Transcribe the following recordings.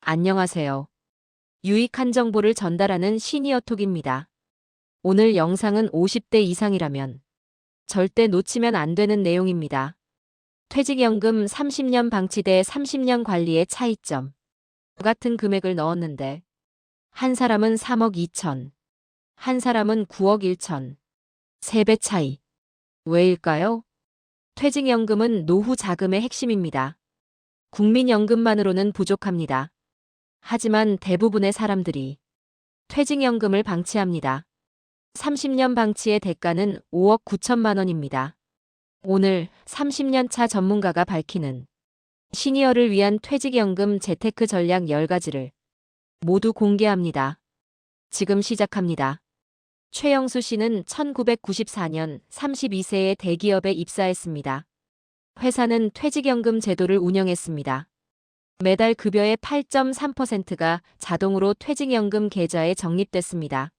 안녕하세요. 유익한 정보를 전달하는 시니어톡입니다. 오늘 영상은 50대 이상이라면 절대 놓치면 안 되는 내용입니다. 퇴직연금 30년 방치 대 30년 관리의 차이점. 같은 금액을 넣었는데 한 사람은 3억 2천, 한 사람은 9억 1천. 3배 차이. 왜일까요? 퇴직연금은 노후 자금의 핵심입니다. 국민연금만으로는 부족합니다. 하지만 대부분의 사람들이 퇴직연금을 방치합니다. 30년 방치의 대가는 5억 9천만 원입니다. 오늘 30년 차 전문가가 밝히는 시니어를 위한 퇴직연금 재테크 전략 10가지를 모두 공개합니다. 지금 시작합니다. 최영수 씨는 1994년 32세에 대기업에 입사했습니다. 회사는 퇴직연금 제도를 운영했습니다. 매달 급여의 8.3%가 자동으로 퇴직연금 계좌에 적립됐습니다.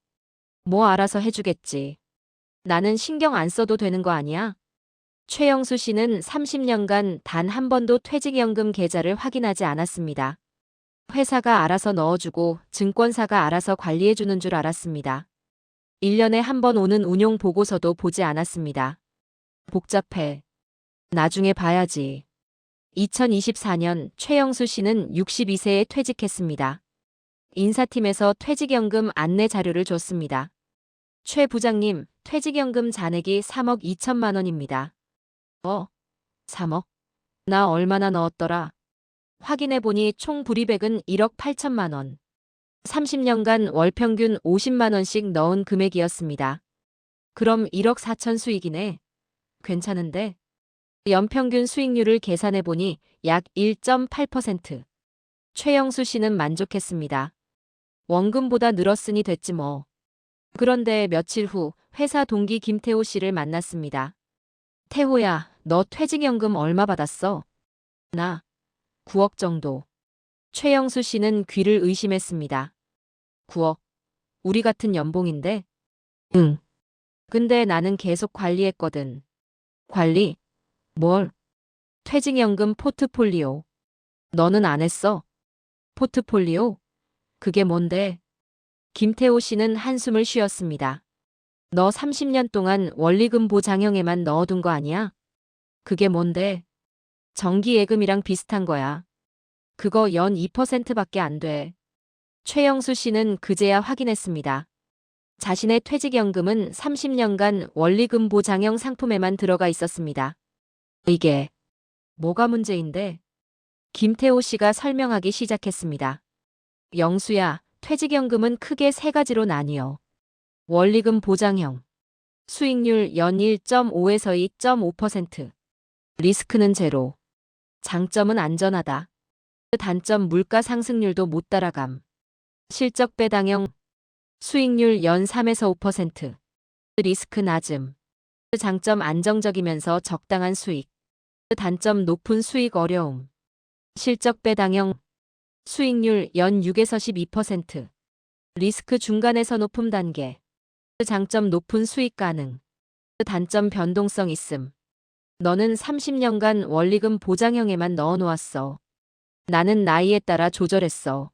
뭐 알아서 해주겠지. 나는 신경 안 써도 되는 거 아니야? 최영수 씨는 30년간 단 한 번도 퇴직연금 계좌를 확인하지 않았습니다. 회사가 알아서 넣어주고 증권사가 알아서 관리해주는 줄 알았습니다. 1년에 한 번 오는 운용 보고서도 보지 않았습니다. 복잡해. 나중에 봐야지. 2024년 최영수 씨는 62세에 퇴직했습니다. 인사팀에서 퇴직연금 안내 자료를 줬습니다. 최 부장님, 퇴직연금 잔액이 3억 2천만 원입니다. 3억? 나 얼마나 넣었더라? 확인해보니 총 불이백은 1억 8천만 원. 30년간 월 평균 50만 원씩 넣은 금액이었습니다. 그럼 1억 4천 수익이네. 괜찮은데? 연평균 수익률을 계산해보니 약 1.8%. 최영수 씨는 만족했습니다. 원금보다 늘었으니 됐지 뭐. 그런데 며칠 후 회사 동기 김태호 씨를 만났습니다. 태호야, 너 퇴직연금 얼마 받았어? 나 9억 정도. 최영수 씨는 귀를 의심했습니다. 9억. 우리 같은 연봉인데? 응. 근데 나는 계속 관리했거든. 관리? 뭘? 퇴직연금 포트폴리오. 너는 안 했어? 포트폴리오? 그게 뭔데? 김태호 씨는 한숨을 쉬었습니다. 너 30년 동안 원리금 보장형에만 넣어둔 거 아니야? 그게 뭔데? 정기예금이랑 비슷한 거야. 그거 연 2%밖에 안 돼. 최영수 씨는 그제야 확인했습니다. 자신의 퇴직연금은 30년간 원리금 보장형 상품에만 들어가 있었습니다. 이게 뭐가 문제인데? 김태호 씨가 설명하기 시작했습니다. 영수야, 퇴직연금은 크게 3가지로 나뉘어. 원리금 보장형. 수익률 연 1.5에서 2.5%. 리스크는 제로. 장점은 안전하다. 단점 물가 상승률도 못 따라감. 실적 배당형. 수익률 연 3에서 5%. 리스크 낮음. 장점 안정적이면서 적당한 수익. 단점 높은 수익 어려움. 실적 배당형. 수익률 연 6에서 12%. 리스크 중간에서 높음 단계. 장점 높은 수익 가능. 단점 변동성 있음. 너는 30년간 원리금 보장형에만 넣어놓았어. 나는 나이에 따라 조절했어.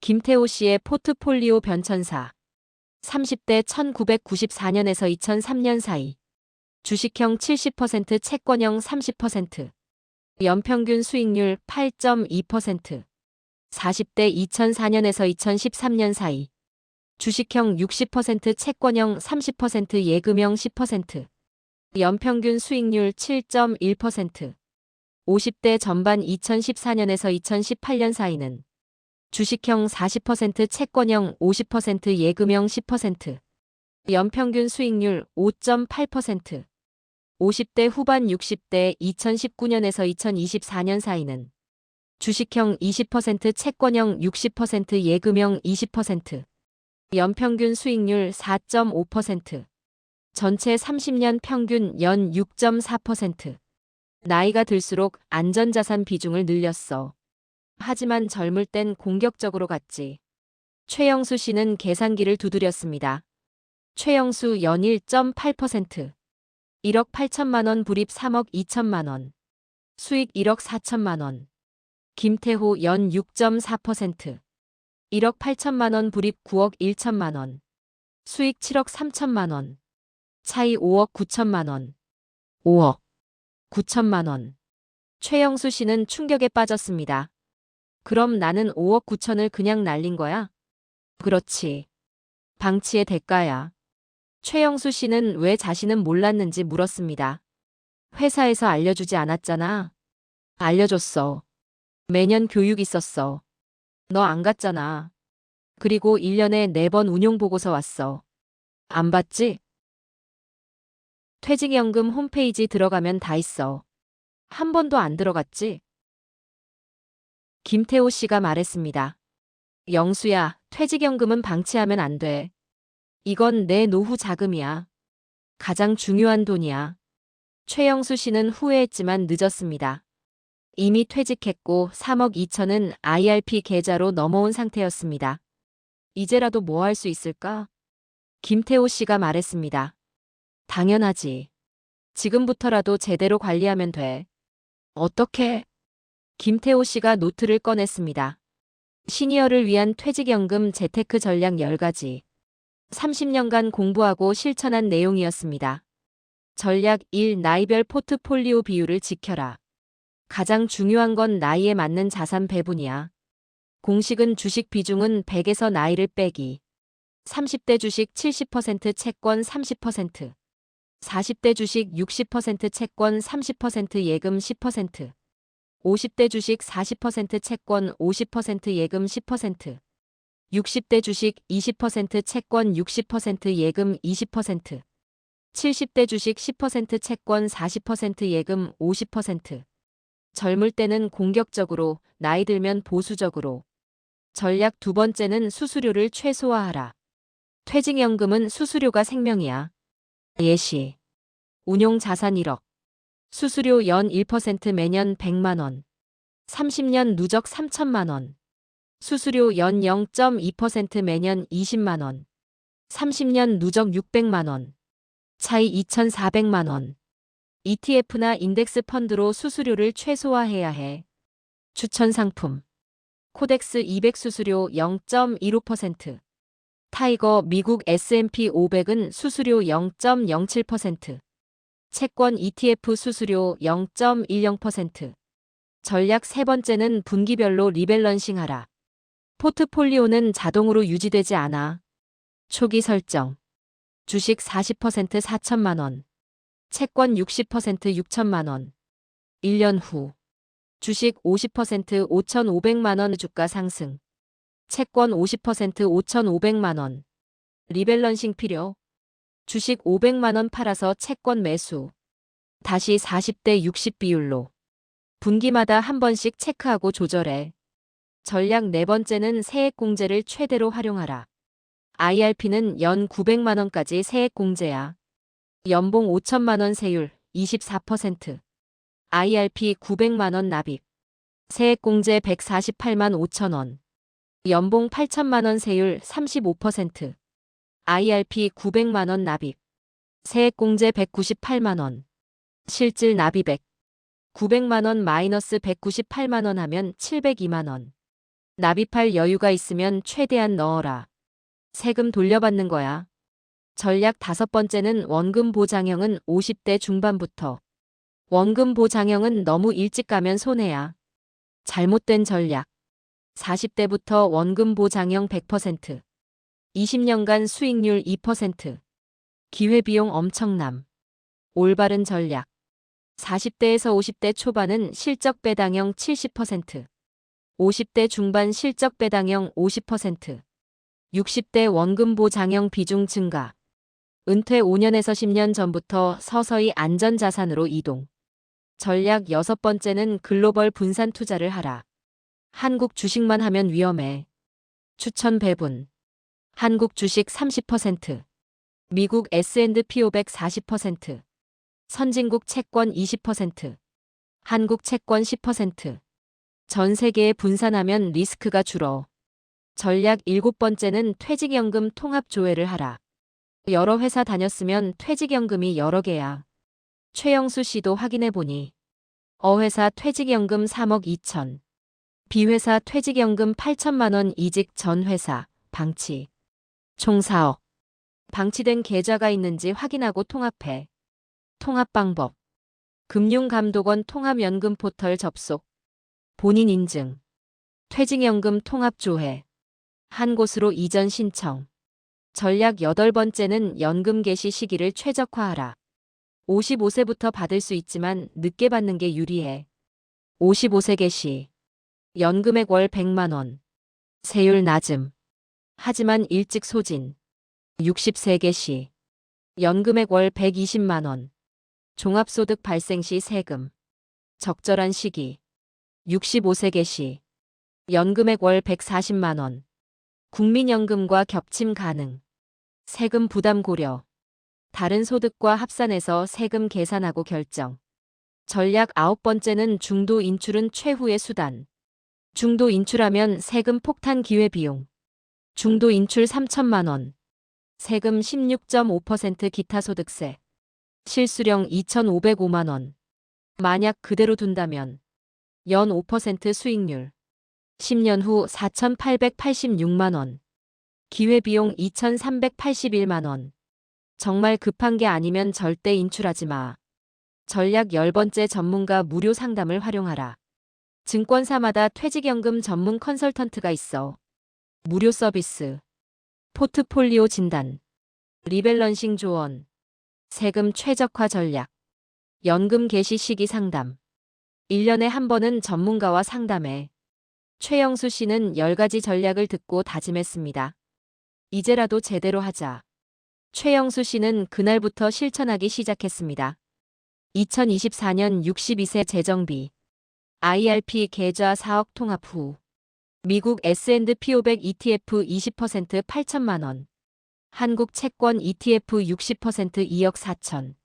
김태호 씨의 포트폴리오 변천사. 30대 1994년에서 2003년 사이. 주식형 70%, 채권형 30%. 연평균 수익률 8.2%. 40대 2004년에서 2013년 사이. 주식형 60%, 채권형 30%, 예금형 10%. 연평균 수익률 7.1%. 50대 전반 2014년에서 2018년 사이는 주식형 40%, 채권형 50%, 예금형 10%. 연평균 수익률 5.8%. 50대 후반 60대 2019년에서 2024년 사이는 주식형 20%, 채권형 60%, 예금형 20%. 연평균 수익률 4.5%. 전체 30년 평균 연 6.4%. 나이가 들수록 안전자산 비중을 늘렸어. 하지만 젊을 땐 공격적으로 갔지. 최영수 씨는 계산기를 두드렸습니다. 최영수 연 1.8%. 1억 8천만 원 불입 3억 2천만 원. 수익 1억 4천만 원. 김태호 연 6.4%. 1억 8천만 원 불입 9억 1천만 원. 수익 7억 3천만 원. 차이 5억 9천만 원. 5억 9천만 원. 최영수 씨는 충격에 빠졌습니다. 그럼 나는 5억 9천을 그냥 날린 거야? 그렇지. 방치의 대가야. 최영수 씨는 왜 자신은 몰랐는지 물었습니다. 회사에서 알려주지 않았잖아. 알려줬어. 매년 교육 있었어. 너 안 갔잖아. 그리고 1년에 4번 운용보고서 왔어. 안 봤지? 퇴직연금 홈페이지 들어가면 다 있어. 한 번도 안 들어갔지? 김태호 씨가 말했습니다. 영수야, 퇴직연금은 방치하면 안 돼. 이건 내 노후 자금이야. 가장 중요한 돈이야. 최영수 씨는 후회했지만 늦었습니다. 이미 퇴직했고 3억 2천은 IRP 계좌로 넘어온 상태였습니다. 이제라도 뭐 할 수 있을까? 김태호 씨가 말했습니다. 당연하지. 지금부터라도 제대로 관리하면 돼. 어떻게? 김태호 씨가 노트를 꺼냈습니다. 시니어를 위한 퇴직연금 재테크 전략 10가지. 30년간 공부하고 실천한 내용이었습니다. 전략 1. 나이별 포트폴리오 비율을 지켜라. 가장 중요한 건 나이에 맞는 자산 배분이야. 공식은 주식 비중은 100에서 나이를 빼기. 30대 주식 70% 채권 30%. 40대 주식 60% 채권 30% 예금 10%. 50대 주식 40% 채권 50% 예금 10%. 60대 주식 20% 채권 60% 예금 20%. 70대 주식 10% 채권 40% 예금 50%. 젊을 때는 공격적으로, 나이 들면 보수적으로. 전략 두 번째는 수수료를 최소화하라. 퇴직연금은 수수료가 생명이야. 예시. 운용 자산 1억. 수수료 연 1% 매년 100만 원. 30년 누적 3천만 원. 수수료 연 0.2% 매년 20만 원. 30년 누적 600만 원. 차이 2,400만 원. ETF나 인덱스 펀드로 수수료를 최소화해야 해. 추천 상품. 코덱스 200 수수료 0.15%. 타이거 미국 S&P 500은 수수료 0.07%. 채권 ETF 수수료 0.10%. 전략 세 번째는 분기별로 리밸런싱하라. 포트폴리오는 자동으로 유지되지 않아. 초기 설정. 주식 40% 4천만 원. 채권 60% 6천만 원. 1년 후. 주식 50% 5,500만 원 주가 상승. 채권 50% 5,500만 원. 리밸런싱 필요. 주식 500만 원 팔아서 채권 매수. 다시 40대 60 비율로. 분기마다 한 번씩 체크하고 조절해. 전략 네 번째는 세액공제를 최대로 활용하라. IRP는 연 900만 원까지 세액공제야. 연봉 5천만 원 세율 24%. IRP 900만 원 납입. 세액공제 148만 5천 원. 연봉 8천만 원 세율 35%. IRP 900만 원 납입. 세액공제 198만 원. 실질 납입액 900만 원 마이너스 198만 원 하면 702만 원. 납입할 여유가 있으면 최대한 넣어라. 세금 돌려받는 거야. 전략 다섯 번째는 원금 보장형은 50대 중반부터. 원금 보장형은 너무 일찍 가면 손해야. 잘못된 전략. 40대부터 원금 보장형 100%. 20년간 수익률 2%. 기회비용 엄청남. 올바른 전략. 40대에서 50대 초반은 실적 배당형 70%. 50대 중반 실적 배당형 50%. 60대 원금 보장형 비중 증가. 은퇴 5년에서 10년 전부터 서서히 안전자산으로 이동. 전략 여섯 번째는 글로벌 분산 투자를 하라. 한국 주식만 하면 위험해. 추천 배분. 한국 주식 30%. 미국 S&P 500 40%. 선진국 채권 20%. 한국 채권 10%. 전 세계에 분산하면 리스크가 줄어. 전략 일곱 번째는 퇴직연금 통합 조회를 하라. 여러 회사 다녔으면 퇴직연금이 여러 개야. 최영수 씨도 확인해보니. 어회사 퇴직연금 3억 2천. 비회사 퇴직연금 8천만 원 이직 전 회사 방치. 총 4억. 방치된 계좌가 있는지 확인하고 통합해. 통합 방법. 금융감독원 통합연금 포털 접속. 본인 인증. 퇴직연금 통합조회. 한 곳으로 이전 신청. 전략 8번째는 연금 개시 시기를 최적화하라. 55세부터 받을 수 있지만 늦게 받는 게 유리해. 55세 개시. 연금액 월 100만 원. 세율 낮음. 하지만 일찍 소진. 60세 개시. 연금액 월 120만 원. 종합소득 발생 시 세금. 적절한 시기. 65세 개시. 연금액 월 140만 원. 국민연금과 겹침 가능. 세금 부담 고려. 다른 소득과 합산해서 세금 계산하고 결정. 전략 9번째는 중도 인출은 최후의 수단. 중도 인출하면 세금 폭탄 기회비용. 중도 인출 3천만 원. 세금 16.5% 기타 소득세. 실수령 2,505만 원. 만약 그대로 둔다면 연 5% 수익률. 10년 후 4,886만 원. 기회비용 2,381만 원. 정말 급한 게 아니면 절대 인출하지 마. 전략 10번째 전문가 무료 상담을 활용하라. 증권사마다 퇴직연금 전문 컨설턴트가 있어. 무료 서비스. 포트폴리오 진단. 리밸런싱 조언. 세금 최적화 전략. 연금 개시 시기 상담. 1년에 한 번은 전문가와 상담해. 최영수 씨는 10가지 전략을 듣고 다짐했습니다. 이제라도 제대로 하자. 최영수 씨는 그날부터 실천하기 시작했습니다. 2024년 62세 재정비. IRP 계좌 4억 통합 후. 미국 S&P 500 ETF 20% 8천만 원. 한국 채권 ETF 60% 2억 4천.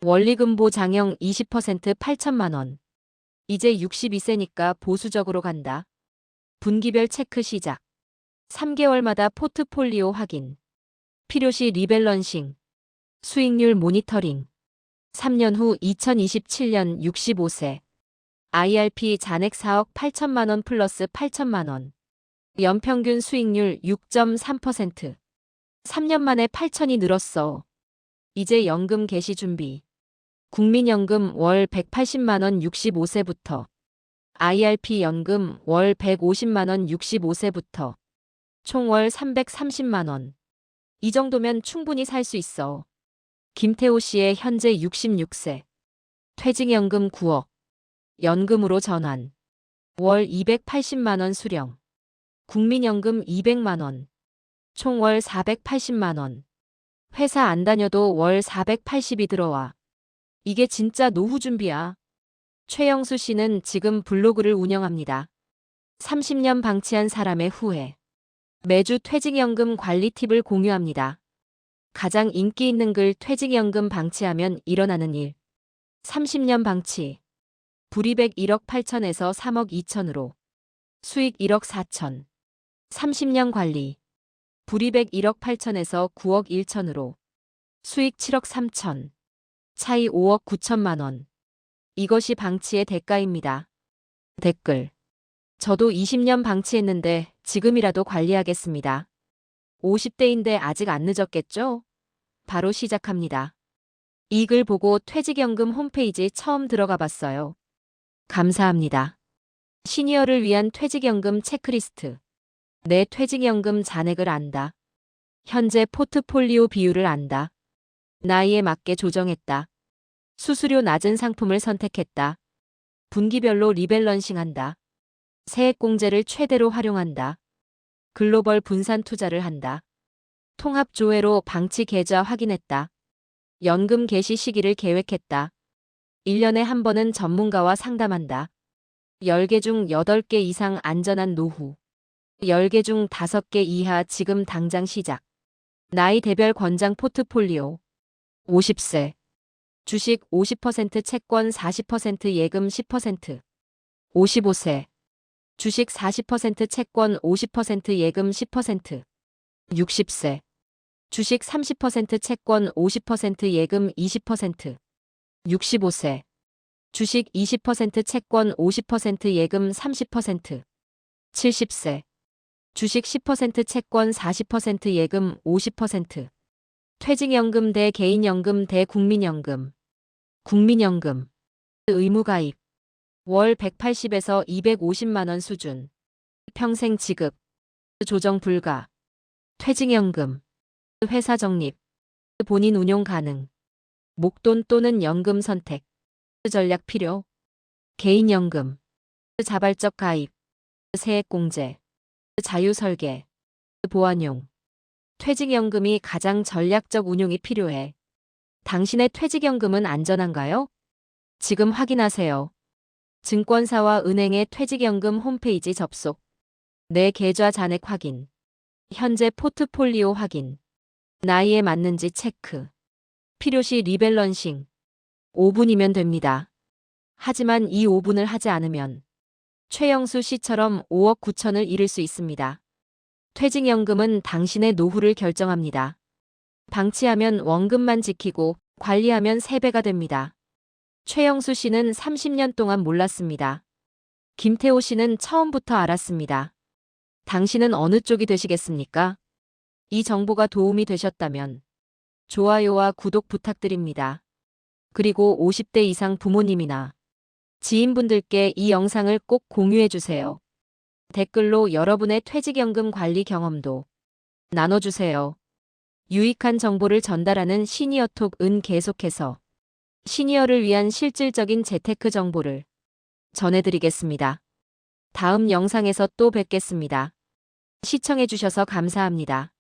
원리금보 장형 20% 8천만 원. 이제 62세니까 보수적으로 간다. 분기별 체크 시작. 3개월마다 포트폴리오 확인. 필요시 리밸런싱. 수익률 모니터링. 3년 후 2027년 65세. IRP 잔액 4억 8천만 원 플러스 8천만 원. 연평균 수익률 6.3%. 3년 만에 8천이 늘었어. 이제 연금 개시 준비. 국민연금 월 180만 원 65세부터. IRP 연금 월 150만 원 65세부터. 총 월 330만 원. 이 정도면 충분히 살 수 있어. 김태호 씨의 현재 66세. 퇴직연금 9억. 연금으로 전환. 월 280만 원 수령. 국민연금 200만 원. 총 월 480만 원. 회사 안 다녀도 월 480이 들어와. 이게 진짜 노후 준비야. 최영수 씨는 지금 블로그를 운영합니다. 30년 방치한 사람의 후회. 매주 퇴직연금 관리 팁을 공유합니다. 가장 인기 있는 글 퇴직연금 방치하면 일어나는 일. 30년 방치. 불이백 1억 8천에서 3억 2천으로. 수익 1억 4천. 30년 관리. 불이백 1억 8천에서 9억 1천으로. 수익 7억 3천. 차이 5억 9천만 원. 이것이 방치의 대가입니다. 댓글. 저도 20년 방치했는데 지금이라도 관리하겠습니다. 50대인데 아직 안 늦었겠죠? 바로 시작합니다. 이 글 보고 퇴직연금 홈페이지 처음 들어가 봤어요. 감사합니다. 시니어를 위한 퇴직연금 체크리스트. 내 퇴직연금 잔액을 안다. 현재 포트폴리오 비율을 안다. 나이에 맞게 조정했다. 수수료 낮은 상품을 선택했다. 분기별로 리밸런싱한다. 세액공제를 최대로 활용한다. 글로벌 분산 투자를 한다. 통합조회로 방치 계좌 확인했다. 연금 개시 시기를 계획했다. 1년에 한 번은 전문가와 상담한다. 10개 중 8개 이상 안전한 노후. 10개 중 5개 이하 지금 당장 시작. 나이 대별 권장 포트폴리오. 50세. 주식 50% 채권 40% 예금 10%. 55세. 주식 40% 채권 50% 예금 10%. 60세. 주식 30% 채권 50% 예금 20%. 65세. 주식 20% 채권 50% 예금 30%. 70세. 주식 10%, 채권 40%, 예금 50%. 퇴직연금 대 개인연금 대 국민연금. 국민연금. 의무가입. 월 180에서 250만 원 수준. 평생 지급. 조정 불가. 퇴직연금. 회사 적립. 본인 운용 가능. 목돈 또는 연금 선택. 전략 필요. 개인연금. 자발적 가입. 세액공제. 자유설계. 보완용. 퇴직연금이 가장 전략적 운용이 필요해. 당신의 퇴직연금은 안전한가요? 지금 확인하세요. 증권사와 은행의 퇴직연금 홈페이지 접속. 내 계좌 잔액 확인. 현재 포트폴리오 확인. 나이에 맞는지 체크. 필요시 리밸런싱. 5분이면 됩니다. 하지만 이 5분을 하지 않으면 최영수 씨처럼 5억 9천을 잃을 수 있습니다. 퇴직연금은 당신의 노후를 결정합니다. 방치하면 원금만 지키고 관리하면 3배가 됩니다. 최영수 씨는 30년 동안 몰랐습니다. 김태호 씨는 처음부터 알았습니다. 당신은 어느 쪽이 되시겠습니까? 이 정보가 도움이 되셨다면 좋아요와 구독 부탁드립니다. 그리고 50대 이상 부모님이나 지인분들께 이 영상을 꼭 공유해주세요. 댓글로 여러분의 퇴직연금 관리 경험도 나눠주세요. 유익한 정보를 전달하는 시니어톡은 계속해서 시니어를 위한 실질적인 재테크 정보를 전해드리겠습니다. 다음 영상에서 또 뵙겠습니다. 시청해주셔서 감사합니다.